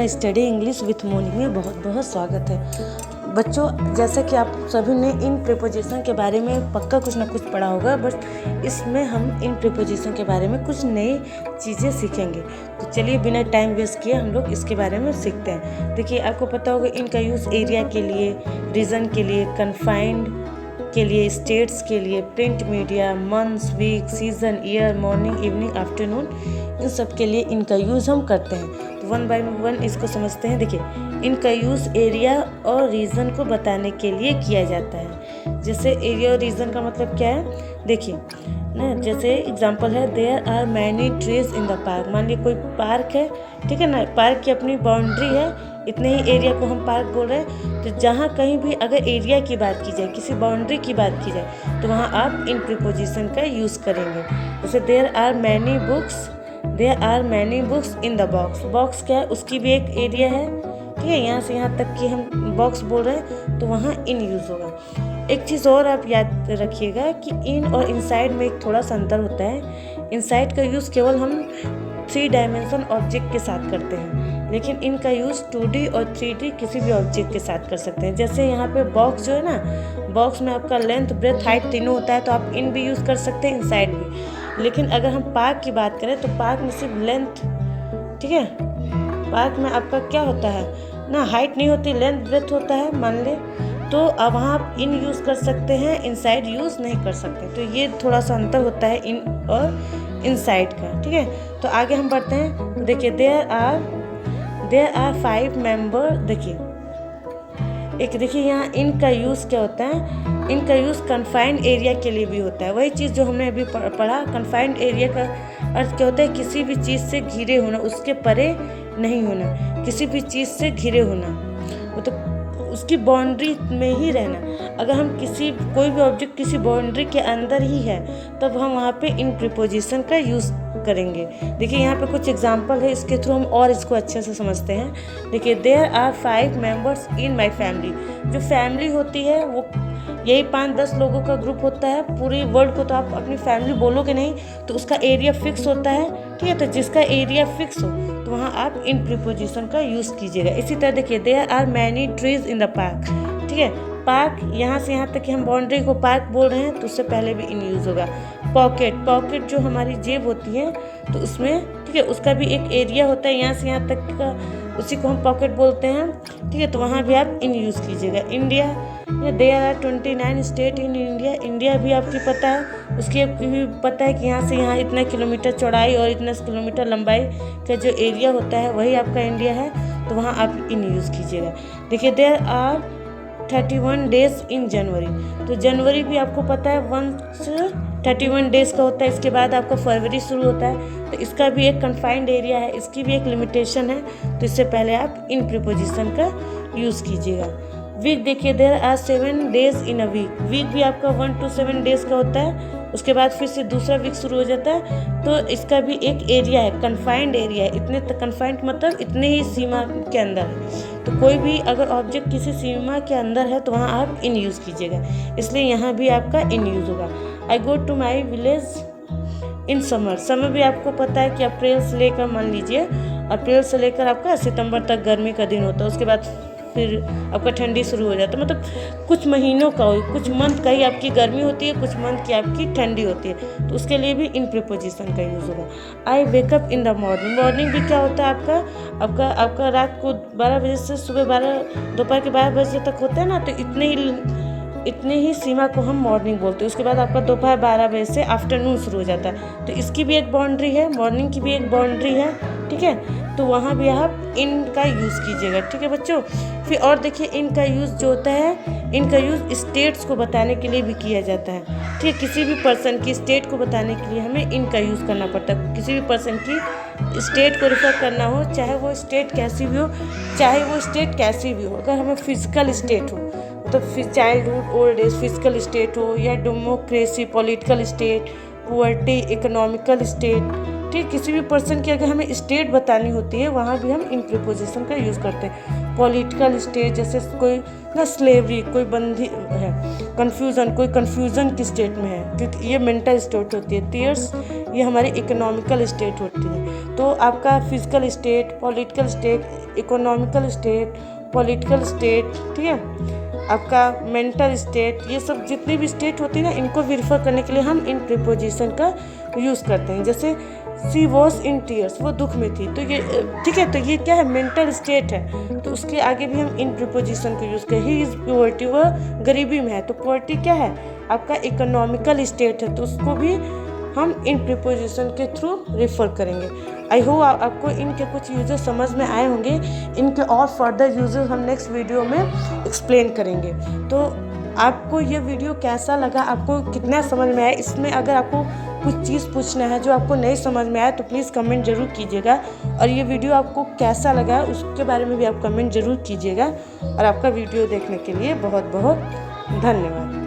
आपका study English with Moni में बहुत बहुत स्वागत है। बच्चों, जैसा कि आप सभी ने इन प्रीपोजिशन के बारे में पक्का कुछ ना कुछ पढ़ा होगा, बस इसमें हम इन प्रीपोजिशन के बारे में कुछ नई चीज़ें सीखेंगे। तो चलिए बिना टाइम वेस्ट किए हम लोग इसके बारे में सीखते हैं। देखिए, आपको पता होगा इनका यूज़ एरिया के लिए, रीजन के लिए, कन्फाइंड के लिए, स्टेट्स के लिए, print media, months, week, season, year, morning, evening, afternoon, इन सब के लिए इनका यूज़ हम करते हैं। तो वन बाय वन इसको समझते हैं। देखिए, इनका यूज़ एरिया और रीजन को बताने के लिए किया जाता है। जैसे एरिया और रीजन का मतलब क्या है, देखिए ना, जैसे एग्जांपल है, there are many trees in the park. मान लीजिए कोई पार्क है, ठीक है ना, पार्क की अपनी बाउंड्री है, इतने ही एरिया को हम पार्क बोल रहे हैं। तो जहाँ कहीं भी अगर एरिया की बात की जाए, किसी बाउंड्री की बात की जाए, तो वहाँ आप इन प्रीपोजिशन का यूज़ करेंगे। जैसे there are many books in the box. Box क्या है, उसकी भी एक एरिया है, ठीक है, यहाँ से यहाँ तक कि हम बॉक्स बोल रहे हैं, तो वहाँ इन यूज़ होगा। एक चीज़ और आप याद रखिएगा कि इन और इनसाइड में एक थोड़ा सा अंतर होता है। इनसाइड का यूज़ केवल हम 3 डायमेंशन ऑब्जेक्ट के साथ करते हैं, लेकिन इनका यूज़ 2D और 3D किसी भी ऑब्जेक्ट के साथ कर सकते हैं। जैसे यहाँ पे बॉक्स जो है ना, बॉक्स में आपका लेंथ, ब्रेथ, हाइट तीनों होता है, तो आप इन भी यूज़ कर सकते हैं, इनसाइड भी। लेकिन अगर हम पार्क की बात करें तो पार्क में सिर्फ लेंथ, ठीक है, पार्क में आपका क्या होता है ना, हाइट नहीं होती, लेंथ ब्रेथ होता है, मान ले, तो अब वहाँ आप इन यूज़ कर सकते हैं, इनसाइड यूज़ नहीं कर सकते। तो ये थोड़ा सा अंतर होता है इन और इनसाइड का, ठीक है। तो आगे हम बढ़ते हैं। तो देखिए, देयर आर 5 मेंबर। देखिए यहाँ इनका यूज़ क्या होता है, इनका यूज़ कन्फाइंड एरिया के लिए भी होता है। वही चीज़ जो हमने अभी पढ़ा, कन्फाइंड एरिया का अर्थ क्या होता है, किसी भी चीज़ से घिरे होना, उसके परे नहीं होना, किसी भी चीज़ से घिरे होना, मतलब उसकी बाउंड्री में ही रहना। अगर हम कोई भी ऑब्जेक्ट किसी बाउंड्री के अंदर ही है, तब हम वहाँ पे इन प्रीपोजिशन का यूज़ करेंगे। देखिए यहाँ पे कुछ एग्जांपल है, इसके थ्रू हम और इसको अच्छे से समझते हैं। देखिए, there are 5 members in my family. जो फैमिली होती है वो यही 5-10 लोगों का ग्रुप होता है। पूरी वर्ल्ड को तो आप अपनी फैमिली बोलोगे नहीं, तो उसका एरिया फिक्स होता है, ठीक है। तो जिसका एरिया फिक्स हो तो वहाँ आप इन प्रीपोजिशन का यूज़ कीजिएगा। इसी तरह देखिए, there are many trees in the park, ठीक है। पार्क, यहाँ से यहाँ तक कि हम बाउंड्री को पार्क बोल रहे हैं, तो उससे पहले भी इन यूज़ होगा। पॉकेट जो हमारी जेब होती है, तो उसमें, ठीक है, उसका भी एक एरिया होता है, यहाँ से यहाँ तक का, उसी को हम पॉकेट बोलते हैं, ठीक है। तो वहाँ भी आप इन यूज़ कीजिएगा। India, there are 29 state in India. India भी आपकी पता है, उसकी भी पता है कि यहाँ से यहाँ इतना किलोमीटर चौड़ाई और इतना किलोमीटर लंबाई का जो एरिया होता है, वही आपका इंडिया है, तो वहाँ आप इन यूज़ कीजिएगा। देखिए, देयर आर 31 डेज इन जनवरी। तो जनवरी भी आपको पता है 31 डेज का होता है। इसके बाद आपका फरवरी शुरू होता है, तो इसका भी एक कन्फाइंड एरिया है, इसकी भी एक लिमिटेशन है, तो इससे पहले आप इन प्रीपोजिशन का यूज़ कीजिएगा। वीक, देखिए, there are 7 days in a week. Week भी आपका 1 to 7 डेज का होता है, उसके बाद फिर से दूसरा वीक शुरू हो जाता है, तो इसका भी एक एरिया है, कन्फाइंड एरिया है। इतने तक कन्फाइंड मतलब इतने ही सीमा के अंदर है। तो कोई भी अगर ऑब्जेक्ट किसी सीमा के अंदर है, तो वहाँ आप इन यूज़ कीजिएगा, इसलिए यहाँ भी आपका इन यूज़ होगा। I go to my village in summer. Summer भी आपको पता है कि अप्रैल से लेकर, मान लीजिए अप्रैल से लेकर आपका सितंबर तक गर्मी का दिन होता है, उसके बाद फिर आपका ठंडी शुरू हो जाता है। मतलब कुछ महीनों का, कुछ मंथ का ही आपकी गर्मी होती है, कुछ मंथ की आपकी ठंडी होती है, तो उसके लिए भी इन प्रीपोजिशन का यूज़ होगा। I wake up in the morning. Morning भी क्या होता है आपका रात को 12 बजे से सुबह 12, दोपहर के 12 बजे तक होता है ना, तो इतने ही सीमा को हम मॉर्निंग बोलते हैं। उसके बाद आपका दोपहर 12 बजे से आफ्टरनून शुरू हो जाता है, तो इसकी भी एक बाउंड्री है, मॉर्निंग की भी एक बाउंड्री है, ठीक है। तो वहाँ भी आप इन का यूज़ कीजिएगा, ठीक है बच्चों। फिर और देखिए, इनका यूज़ जो होता है, इनका यूज़ स्टेट्स को बताने के लिए भी किया जाता है, ठीक है। किसी भी पर्सन की स्टेट को बताने के लिए हमें इनका यूज़ करना पड़ता है। किसी भी पर्सन की स्टेट को रेफर करना हो, चाहे वो स्टेट कैसी भी हो, अगर हमें फिजिकल स्टेट हो, तो फिर childhood, old age, physical state हो, या democracy, political state, poverty, economical state, ठीक, किसी भी पर्सन की अगर हमें स्टेट बतानी होती है, वहाँ भी हम इन प्रीपोजिशन का यूज़ करते हैं। पॉलिटिकल स्टेट, जैसे कोई ना स्लेवरी, कोई बंदी है, कन्फ्यूज़न, कोई कन्फ्यूज़न की स्टेट में है, क्योंकि ये मेंटल स्टेट होती है। टीयर्स, ये हमारी इकोनॉमिकल स्टेट होती है। तो आपका physical state, political state, economical state, political state, ठीक है, आपका मेंटल स्टेट, ये सब जितने भी स्टेट होती है ना, इनको वेरीफाई करने के लिए हम इन प्रीपोजिशन का यूज़ करते हैं। जैसे सी वॉज इन टीयर्स, वो दुख में थी, तो ये ठीक है, तो ये क्या है, मेंटल स्टेट है, तो उसके आगे भी हम इन प्रीपोजिशन को यूज़ करें। ही इज़ पॉवर्टी, वह गरीबी में है, तो पॉवर्टी क्या है, आपका इकोनॉमिकल स्टेट है, तो उसको भी हम इन प्रीपोजिशन के थ्रू रेफर करेंगे। आई होप आपको इनके कुछ यूजेस समझ में आए होंगे। इनके और फर्दर यूजेस हम नेक्स्ट वीडियो में एक्सप्लेन करेंगे। तो आपको ये वीडियो कैसा लगा, आपको कितना समझ में आया, इसमें अगर आपको कुछ चीज़ पूछना है जो आपको नहीं समझ में आया तो प्लीज़ कमेंट ज़रूर कीजिएगा। और ये वीडियो आपको कैसा लगा उसके बारे में भी आप कमेंट ज़रूर कीजिएगा। और आपका वीडियो देखने के लिए बहुत बहुत धन्यवाद।